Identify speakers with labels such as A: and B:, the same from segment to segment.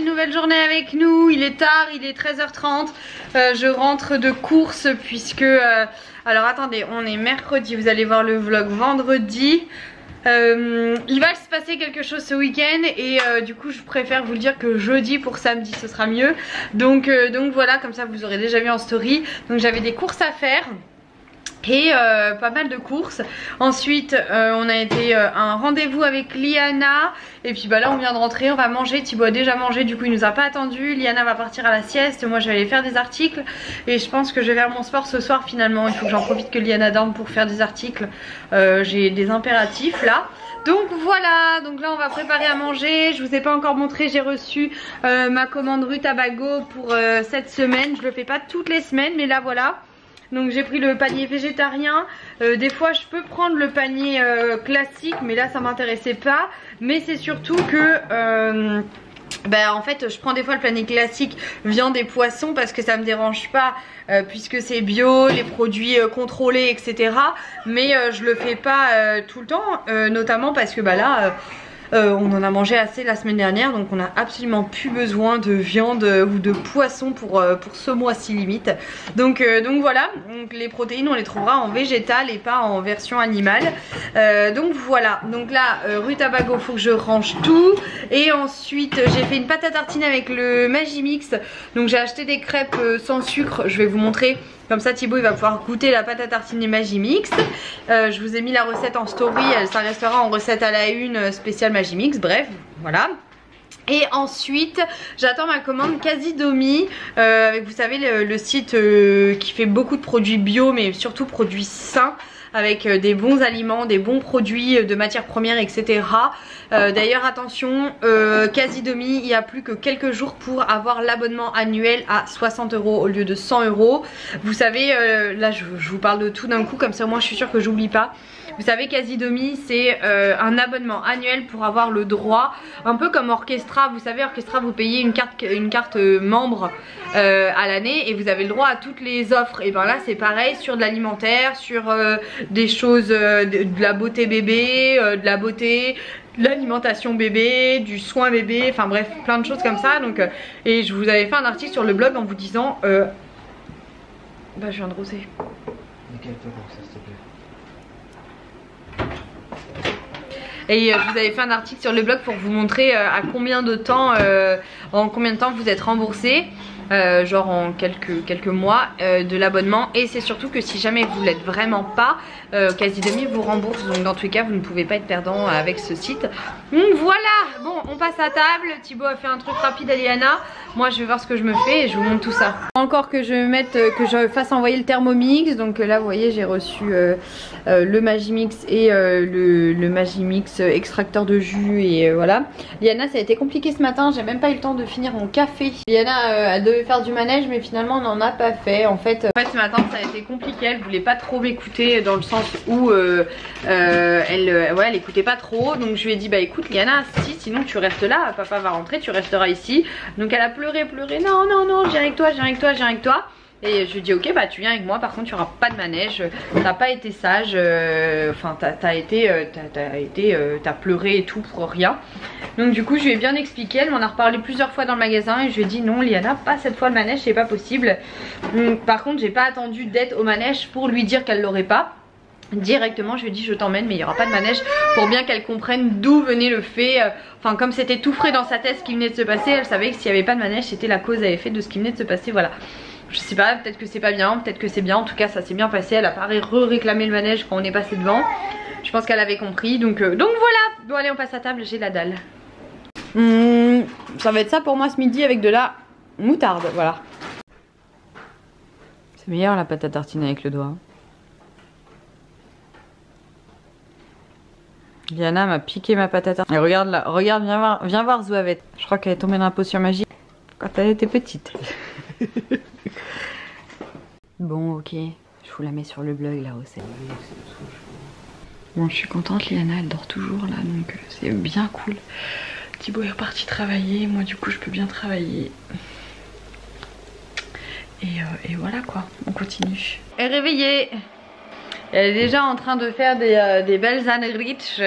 A: une nouvelle journée avec nous. Il est tard, il est 13h30. Je rentre de course puisque... alors attendez, on est mercredi, vous allez voir le vlog vendredi. Il va se passer quelque chose ce week-end et du coup je préfère vous le dire que jeudi pour samedi ce sera mieux. Donc voilà, comme ça vous aurez déjà vu en story. Donc j'avais des courses à faire. Et pas mal de courses. Ensuite on a été à un rendez-vous avec Liana. Et puis bah là on vient de rentrer, on va manger. Thibaut a déjà mangé, du coup il nous a pas attendu. Liana va partir à la sieste, moi je vais aller faire des articles. Et je pense que je vais faire mon sport ce soir finalement. Il faut que j'en profite que Liana dorme pour faire des articles. J'ai des impératifs là. Donc voilà, donc là on va préparer à manger. Je vous ai pas encore montré, j'ai reçu ma commande Rutabaga pour cette semaine. Je le fais pas toutes les semaines mais là voilà. Donc j'ai pris le panier végétarien. Des fois je peux prendre le panier classique, mais là ça m'intéressait pas. Mais c'est surtout que en fait je prends des fois le panier classique viande et poisson parce que ça me dérange pas puisque c'est bio, les produits contrôlés etc. Mais je le fais pas tout le temps, notamment parce que là on en a mangé assez la semaine dernière, donc on a absolument plus besoin de viande ou de poisson pour ce mois-ci limite. Donc voilà, donc les protéines on les trouvera en végétal et pas en version animale. Donc voilà, donc là Rutabaga, faut que je range tout. Et ensuite j'ai fait une pâte à tartiner avec le Magimix. Donc j'ai acheté des crêpes sans sucre, je vais vous montrer. Comme ça Thibaut il va pouvoir goûter la pâte à tartiner Magimix. Je vous ai mis la recette en story, ça restera en recette à la une spéciale Magimix, bref, voilà. Et ensuite j'attends ma commande Casidomi avec vous savez le site qui fait beaucoup de produits bio mais surtout produits sains, avec des bons aliments, des bons produits de matières premières etc. D'ailleurs attention, Casidomi, il n'y a plus que quelques jours pour avoir l'abonnement annuel à 60 € au lieu de 100 €. Vous savez, là je vous parle de tout d'un coup, comme ça moi je suis sûre que j'oublie pas. Vous savez Casidomi c'est un abonnement annuel pour avoir le droit, un peu comme Orchestra. Vous savez Orchestra, vous payez une carte membre à l'année et vous avez le droit à toutes les offres. Et ben là c'est pareil sur de l'alimentaire, sur des choses de la beauté bébé, de la beauté, de l'alimentation bébé, du soin bébé, enfin bref plein de choses comme ça. Donc et je vous avais fait un article sur le blog en vous disant je viens de roser. Et je vous avais fait un article sur le blog pour vous montrer à combien de temps, en combien de temps vous êtes remboursé, genre en quelques mois de l'abonnement. Et c'est surtout que si jamais vous l'êtes vraiment pas, Casidomi vous rembourse. Donc dans tous les cas vous ne pouvez pas être perdant avec ce site. Donc voilà, bon on passe à table. Thibaut a fait un truc rapide à Liana. Moi je vais voir ce que je me fais et je vous montre tout ça. Encore que je mette, que je fasse envoyer le Thermomix. Donc là vous voyez j'ai reçu le Magimix et le Magimix extracteur de jus et voilà. Liana ça a été compliqué ce matin, j'ai même pas eu le temps de finir mon café. Liana elle devait faire du manège mais finalement on n'en a pas fait. En fait ce matin ça a été compliqué, elle voulait pas trop m'écouter dans le sens où elle écoutait pas trop. Donc je lui ai dit bah écoute Liana, si sinon tu restes là, papa va rentrer, tu resteras ici. Donc elle a pleuré, non je viens avec toi, je viens avec toi. Et je lui dis ok bah tu viens avec moi, par contre tu auras pas de manège, t'as pas été sage, enfin t'as pleuré et tout pour rien. Donc du coup je lui ai bien expliqué, elle m'en a reparlé plusieurs fois dans le magasin et je lui ai dit non Liana, pas cette fois le manège, c'est pas possible. Par contre j'ai pas attendu d'être au manège pour lui dire qu'elle l'aurait pas. Directement je lui ai dit je t'emmène mais il n'y aura pas de manège, pour bien qu'elle comprenne d'où venait le fait. Enfin comme c'était tout frais dans sa tête ce qui venait de se passer, elle savait que s'il n'y avait pas de manège c'était la cause à effet de ce qui venait de se passer, voilà. Je sais pas, peut-être que c'est pas bien, peut-être que c'est bien, en tout cas ça s'est bien passé. Elle a pas réclamé le manège quand on est passé devant. Je pense qu'elle avait compris, donc voilà. Bon allez on passe à table, j'ai la dalle. Ça va être ça pour moi ce midi avec de la moutarde, voilà. C'est meilleur la pâte à tartiner avec le doigt. Liana m'a piqué ma pâte à tartiner. Et regarde là, regarde, viens voir Zouavette. Je crois qu'elle est tombée dans la potion magique quand elle était petite. Bon ok, je vous la mets sur le blog la recette. Bon je suis contente, Liana elle dort toujours là donc c'est bien cool. Thibaut est reparti travailler, moi du coup je peux bien travailler. Et voilà quoi, on continue. Elle est réveillée. Elle est déjà en train de faire des belles sandwichs.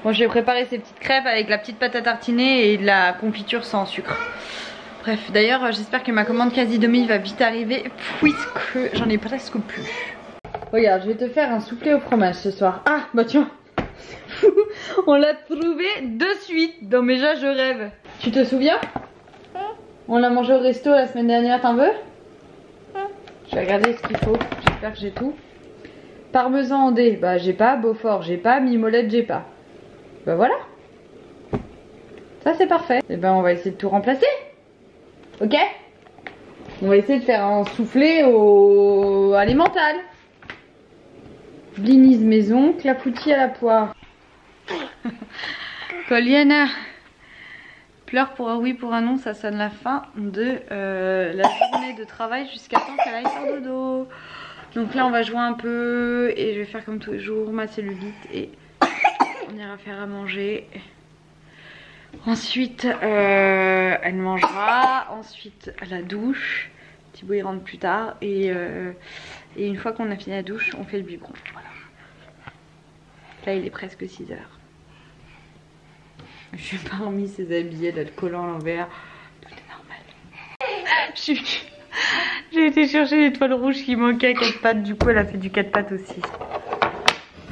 A: Moi, je vais préparer ces petites crêpes avec la petite pâte à tartiner et de la confiture sans sucre. Bref, d'ailleurs, j'espère que ma commande quasi demi va vite arriver puisque j'en ai presque plus. Regarde, je vais te faire un soufflé au fromage ce soir. Ah, bah tiens, on l'a trouvé de suite. Dans mes jeux, je rêve. Tu te souviens? On l'a mangé au resto la semaine dernière, t'en veux? Je vais regarder ce qu'il faut. J'espère que j'ai tout. Parmesan en dés, bah j'ai pas. Beaufort, j'ai pas. Mimolette, j'ai pas. Bah voilà. Ça c'est parfait. Et ben on va essayer de tout remplacer. Ok? On va essayer de faire un soufflé au alimental. Blinise maison, clafoutis à la poire. Coliana pleure pour un oui, pour un non, ça sonne la fin de la journée de travail jusqu'à temps qu'elle aille faire dodo. Donc là on va jouer un peu et je vais faire comme tous les jours ma cellulite et on ira faire à manger. Ensuite elle mangera, ensuite à la douche. Thibaut il rentre plus tard et une fois qu'on a fini la douche on fait le biberon. Voilà. Là il est presque 6 h. Je n'ai pas remis ses habits, elle a le collant à l'envers. Tout est normal. J'ai été chercher l'étoile rouge qui manquait à 4 pattes. Du coup, elle a fait du 4 pattes aussi.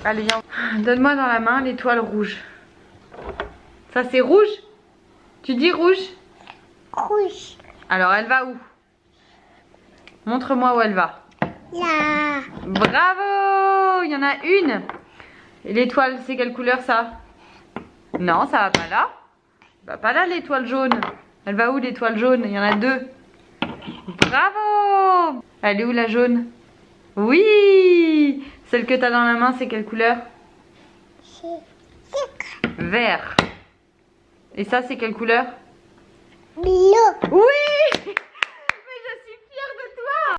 A: Allez, viens. Donne-moi dans la main l'étoile rouge. Ça, c'est rouge? Tu dis rouge?
B: Rouge.
A: Alors, elle va où? Montre-moi où elle va.
B: Là.
A: Bravo! Il y en a une. Et l'étoile, c'est quelle couleur ça? Non, ça va pas là. Va pas là l'étoile jaune. Elle va où l'étoile jaune? Il y en a 2. Bravo! Elle est où la jaune? Oui! Celle que t'as dans la main, c'est quelle couleur? Vert. Et ça, c'est quelle couleur?
B: Bleu.
A: Oui! Mais je suis fière de toi!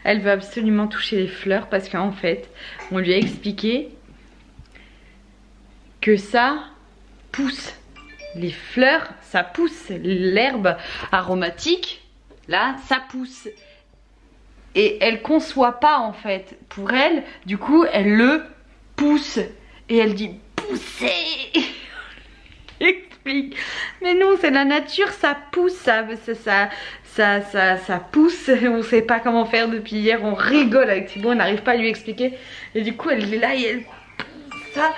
A: Elle veut absolument toucher les fleurs parce qu'en fait, on lui a expliqué que ça pousse. Les fleurs, ça pousse. L'herbe aromatique, là, ça pousse. Et elle conçoit pas en fait. Pour elle, du coup, elle le pousse. Et elle dit pousser. Explique. Mais non, c'est la nature, ça pousse, ça pousse. On sait pas comment faire depuis hier. On rigole avec Thibaut, on n'arrive pas à lui expliquer. Et du coup, elle est là et elle pousse ça.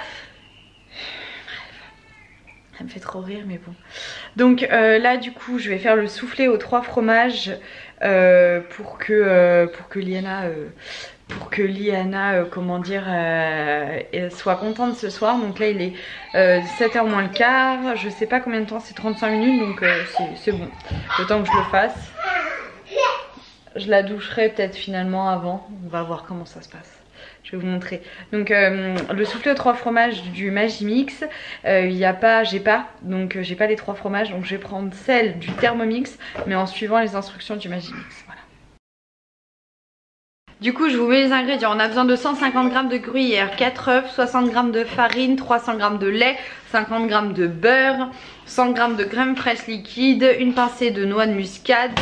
A: Ça me fait trop rire mais bon. Donc là du coup je vais faire le soufflé aux 3 fromages pour que Liana comment dire soit contente ce soir. Donc là il est 7 h moins le quart. Je sais pas combien de temps, c'est 35 minutes donc c'est bon. Le temps que je le fasse. Je la doucherai peut-être finalement avant. On va voir comment ça se passe. Je vais vous montrer. Donc le soufflé aux 3 fromages du Magimix, j'ai pas les 3 fromages, donc je vais prendre celle du Thermomix, mais en suivant les instructions du Magimix. Voilà. Du coup, je vous mets les ingrédients. On a besoin de 150 g de gruyère, 4 œufs, 60 g de farine, 300 g de lait, 50 g de beurre, 100 g de crème fraîche liquide, une pincée de noix de muscade.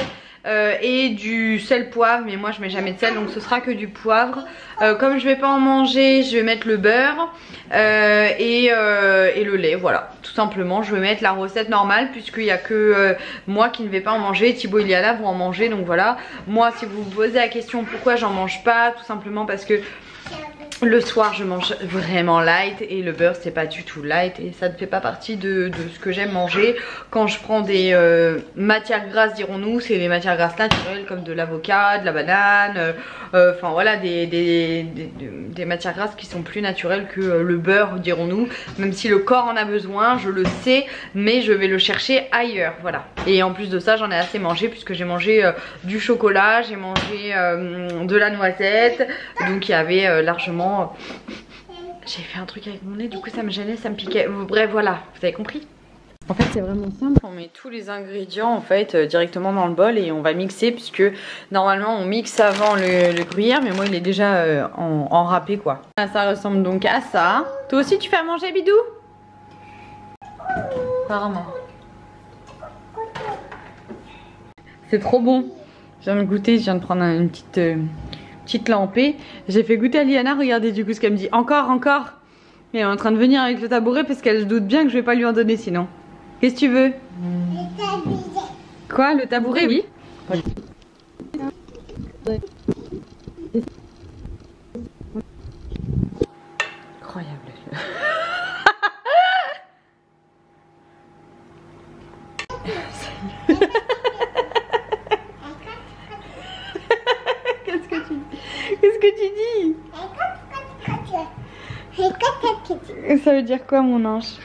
A: Et du sel poivre, mais moi je mets jamais de sel donc ce sera que du poivre. Comme je vais pas en manger, je vais mettre le beurre et le lait, voilà, tout simplement. Je vais mettre la recette normale puisqu'il n'y a que moi qui ne vais pas en manger. Thibaut et Liana vont en manger, donc voilà. Moi, si vous vous posez la question pourquoi j'en mange pas, tout simplement parce que le soir je mange vraiment light et le beurre c'est pas du tout light et ça ne fait pas partie de ce que j'aime manger. Quand je prends des matières grasses, dirons-nous, c'est des matières grasses naturelles comme de l'avocat, de la banane, enfin voilà, des matières grasses qui sont plus naturelles que le beurre, dirons-nous. Même si le corps en a besoin, je le sais, mais je vais le chercher ailleurs, voilà. Et en plus de ça, j'en ai assez mangé puisque j'ai mangé du chocolat, j'ai mangé de la noisette, donc il y avait largement... J'ai fait un truc avec mon nez, du coup ça me gênait, ça me piquait. Bref, voilà, vous avez compris. En fait c'est vraiment simple, on met tous les ingrédients en fait directement dans le bol et on va mixer puisque normalement on mixe avant le gruyère, mais moi il est déjà en râpé quoi. Ça ressemble donc à ça. Toi aussi tu fais à manger Bidou? Apparemment. C'est trop bon. Je viens de goûter, je viens de prendre une petite petite lampée. J'ai fait goûter à Liana, regardez du coup ce qu'elle me dit. Encore, encore. Et elle est en train de venir avec le tabouret parce qu'elle se doute bien que je vais pas lui en donner sinon. Qu'est-ce que tu veux? Quoi, le tabouret? Oui. Incroyable. Qu'est-ce que tu dis? Qu'est-ce que tu dis? Ça veut dire quoi mon ange?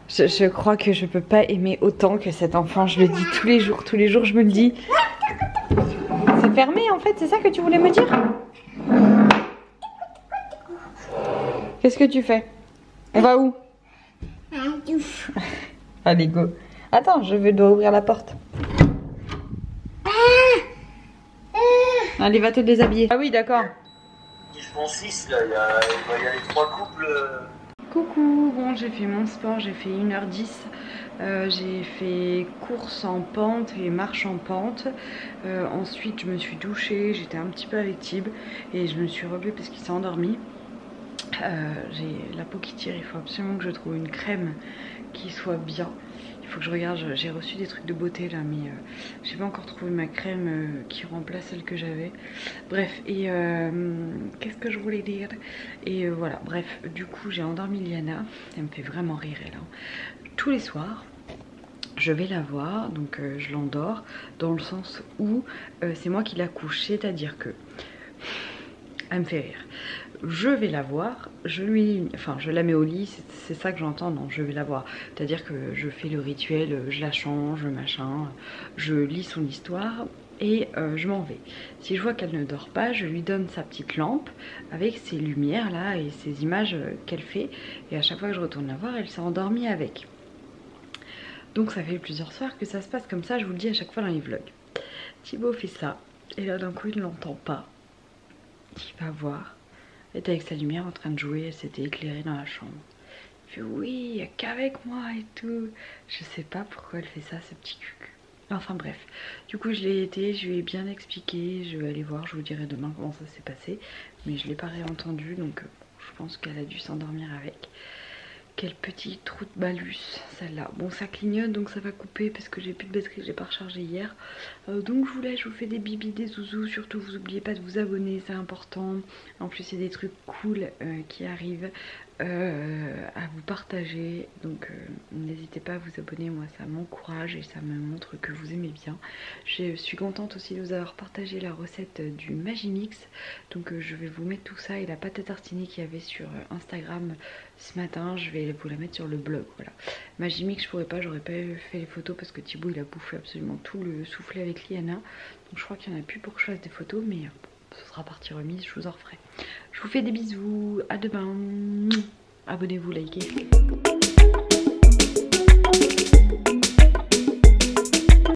A: Je crois que je peux pas aimer autant que cet enfant, je le dis tous les jours je me le dis. C'est fermé en fait, c'est ça que tu voulais me dire? Qu'est-ce que tu fais? On va où? Allez go. Attends, dois ouvrir la porte. Allez, va te déshabiller. Ah oui, d'accord.
C: Ils font 6 là, il va y aller 3 couples.
A: Coucou, bon j'ai fait mon sport, j'ai fait 1h10, j'ai fait course en pente et marche en pente, ensuite je me suis douchée, j'étais un petit peu avec Tib et je me suis relevée parce qu'il s'est endormi. J'ai la peau qui tire, il faut absolument que je trouve une crème qui soit bien. Il faut que je regarde, j'ai reçu des trucs de beauté là mais j'ai pas encore trouvé ma crème qui remplace celle que j'avais. Bref, et qu'est-ce que je voulais dire? Et voilà, bref, du coup j'ai endormi Liana, elle me fait vraiment rire elle hein. Tous les soirs je vais la voir, donc je l'endors dans le sens où c'est moi qui la couche, c'est-à-dire que elle me fait rire. Je vais la voir, je la mets au lit, c'est ça que j'entends, non, je vais la voir. C'est-à-dire que je fais le rituel, je la change, machin, je lis son histoire et je m'en vais. Si je vois qu'elle ne dort pas, je lui donne sa petite lampe avec ses lumières là et ses images qu'elle fait. Et à chaque fois que je retourne la voir, elle s'est endormie avec. Donc ça fait plusieurs soirs que ça se passe comme ça, je vous le dis à chaque fois dans les vlogs. Thibaut fait ça, et là d'un coup il ne l'entend pas. Il va voir. Elle était avec sa lumière en train de jouer, elle s'était éclairée dans la chambre. Il fait oui, il n'y a qu'avec moi et tout. Je sais pas pourquoi elle fait ça, ce petit cucu. Enfin bref, du coup je l'ai été, je lui ai bien expliqué, je vais aller voir, je vous dirai demain comment ça s'est passé. Mais je l'ai pas réentendu, donc je pense qu'elle a dû s'endormir avec. Quel petit trou de balus celle-là. Bon ça clignote donc ça va couper parce que j'ai plus de batterie, j'ai pas rechargé hier. Donc je vous laisse, je vous fais des bibis, des zouzous. Surtout vous n'oubliez pas de vous abonner, c'est important. En plus il y a des trucs cool qui arrivent à vous partager. Donc n'hésitez pas à vous abonner, moi ça m'encourage et ça me montre que vous aimez bien. Je suis contente aussi de vous avoir partagé la recette du Magimix. Donc je vais vous mettre tout ça et la pâte à tartiner qu'il y avait sur Instagram ce matin, je vais vous la mettre sur le blog. Voilà. Magimix, je pourrais pas, j'aurais pas fait les photos parce que Thibaut il a bouffé absolument tout le soufflé avec Liana. Donc je crois qu'il n'y en a plus pour que je fasse des photos, mais ce sera partie remise, je vous en referai. Je vous fais des bisous, à demain. Abonnez-vous, likez.